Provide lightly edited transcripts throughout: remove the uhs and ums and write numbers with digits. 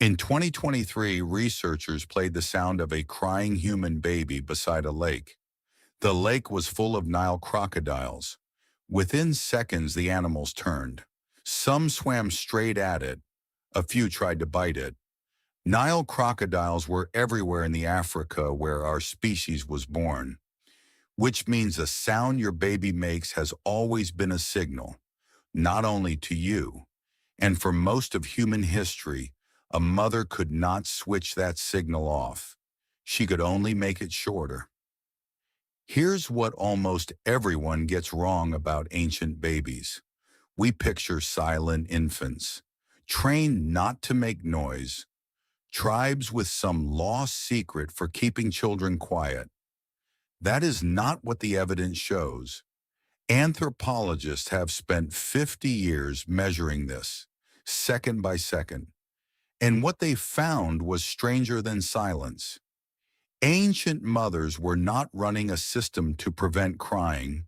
In 2023, researchers played the sound of a crying human baby beside a lake. The lake was full of Nile crocodiles. Within seconds, the animals turned. Some swam straight at it. A few tried to bite it. Nile crocodiles were everywhere in the Africa where our species was born, which means the sound your baby makes has always been a signal, not only to you. And for most of human history, a mother could not switch that signal off. She could only make it shorter. Here's what almost everyone gets wrong about ancient babies. We picture silent infants, trained not to make noise, tribes with some lost secret for keeping children quiet. That is not what the evidence shows. Anthropologists have spent 50 years measuring this, second by second. And what they found was stranger than silence. Ancient mothers were not running a system to prevent crying.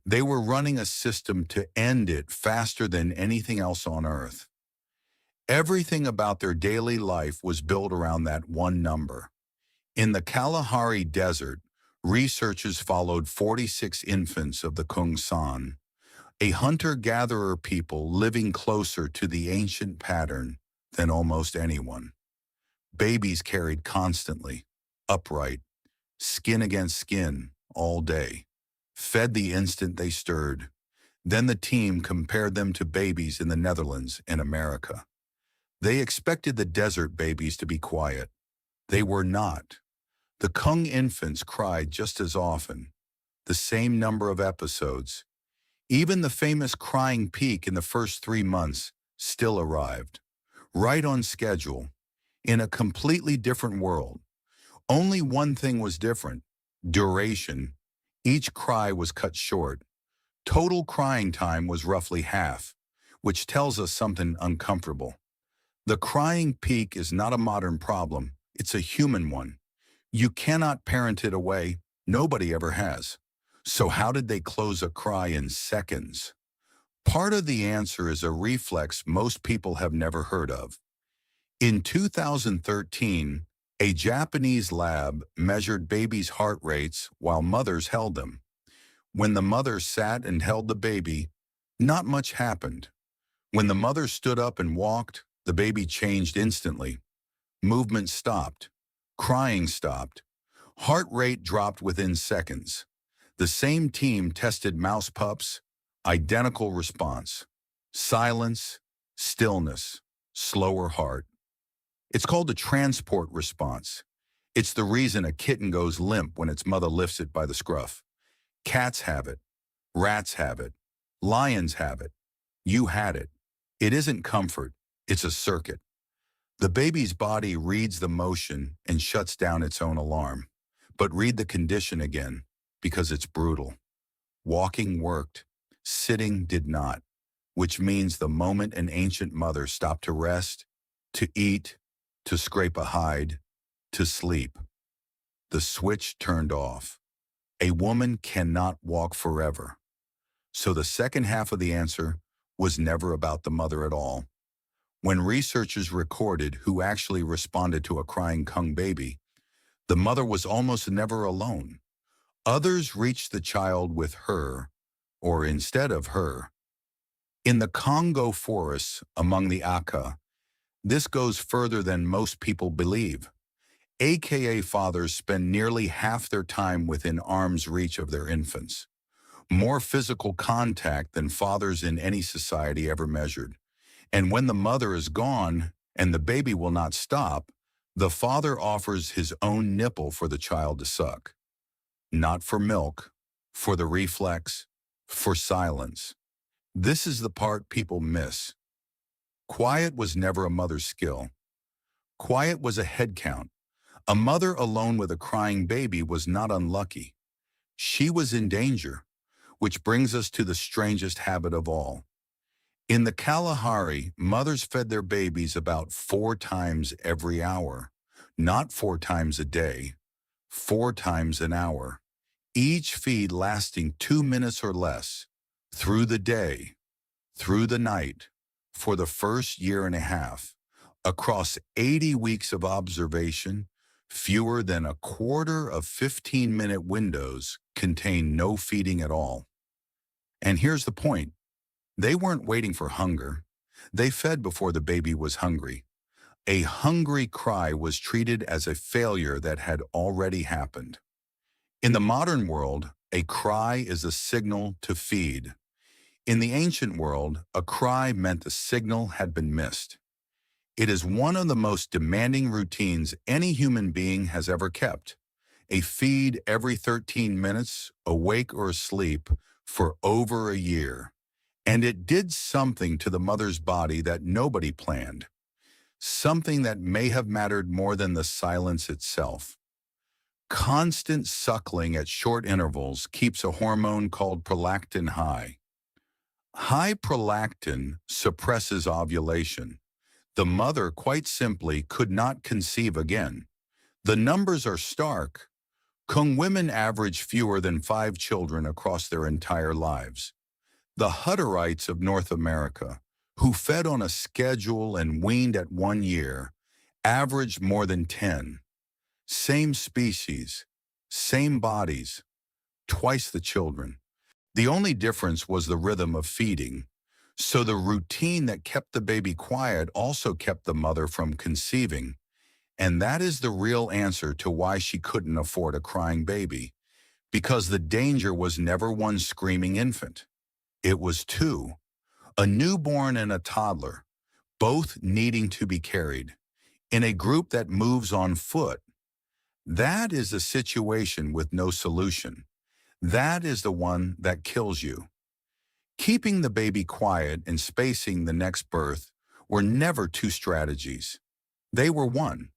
They were running a system to end it faster than anything else on earth. Everything about their daily life was built around that one number. In the Kalahari Desert, researchers followed 46 infants of the Kungsan, a hunter-gatherer people living closer to the ancient pattern than almost anyone. Babies carried constantly, upright, skin against skin, all day, fed the instant they stirred. Then the team compared them to babies in the Netherlands and America. They expected the desert babies to be quiet. They were not. The Kung infants cried just as often, the same number of episodes. Even the famous crying peak in the first 3 months still arrived, right on schedule, in a completely different world. Only one thing was different: duration. Each cry was cut short. Total crying time was roughly half, which tells us something uncomfortable. The crying peak is not a modern problem, it's a human one. You cannot parent it away, nobody ever has. So how did they close a cry in seconds? Part of the answer is a reflex most people have never heard of. In 2013, a Japanese lab measured babies' heart rates while mothers held them. When the mother sat and held the baby, not much happened. When the mother stood up and walked, the baby changed instantly. Movement stopped. Crying stopped. Heart rate dropped within seconds. The same team tested mouse pups, identical response. Silence, stillness, slower heart. It's called the transport response. It's the reason a kitten goes limp when its mother lifts it by the scruff. Cats have it. Rats have it. Lions have it. You had it. It isn't comfort. It's a circuit. The baby's body reads the motion and shuts down its own alarm. But read the condition again, because it's brutal. Walking worked. Sitting did not, which means the moment an ancient mother stopped to rest, to eat, to scrape a hide, to sleep, the switch turned off. A woman cannot walk forever. So the second half of the answer was never about the mother at all. When researchers recorded who actually responded to a crying Kung baby, the mother was almost never alone. Others reached the child with her, or instead of her. In the Congo forests among the Aka, this goes further than most people believe. AKA fathers spend nearly half their time within arm's reach of their infants. More physical contact than fathers in any society ever measured. And when the mother is gone and the baby will not stop, the father offers his own nipple for the child to suck. Not for milk, for the reflex, for silence. This is the part people miss. Quiet was never a mother's skill. Quiet was a head count. A mother alone with a crying baby was not unlucky. She was in danger, which brings us to the strangest habit of all. In the Kalahari, mothers fed their babies about 4 times every hour, not 4 times a day, 4 times an hour, each feed lasting 2 minutes or less, through the day, through the night, for the first year and a half. Across 80 weeks of observation, fewer than a quarter of 15-minute windows contain no feeding at all. And here's the point. They weren't waiting for hunger. They fed before the baby was hungry. A hungry cry was treated as a failure that had already happened. In the modern world, a cry is a signal to feed. In the ancient world, a cry meant the signal had been missed. It is one of the most demanding routines any human being has ever kept. A feed every 13 minutes, awake or asleep, for over a year. And it did something to the mother's body that nobody planned. Something that may have mattered more than the silence itself. Constant suckling at short intervals keeps a hormone called prolactin high. High prolactin suppresses ovulation. The mother, quite simply, could not conceive again. The numbers are stark. Kung women average fewer than 5 children across their entire lives. The Hutterites of North America, who fed on a schedule and weaned at 1 year, averaged more than 10. Same species, same bodies, twice the children. The only difference was the rhythm of feeding. So the routine that kept the baby quiet also kept the mother from conceiving. And that is the real answer to why she couldn't afford a crying baby. Because the danger was never one screaming infant. It was two, a newborn and a toddler, both needing to be carried. In a group that moves on foot, that is a situation with no solution. That is the one that kills you. Keeping the baby quiet and spacing the next birth were never two strategies. They were one.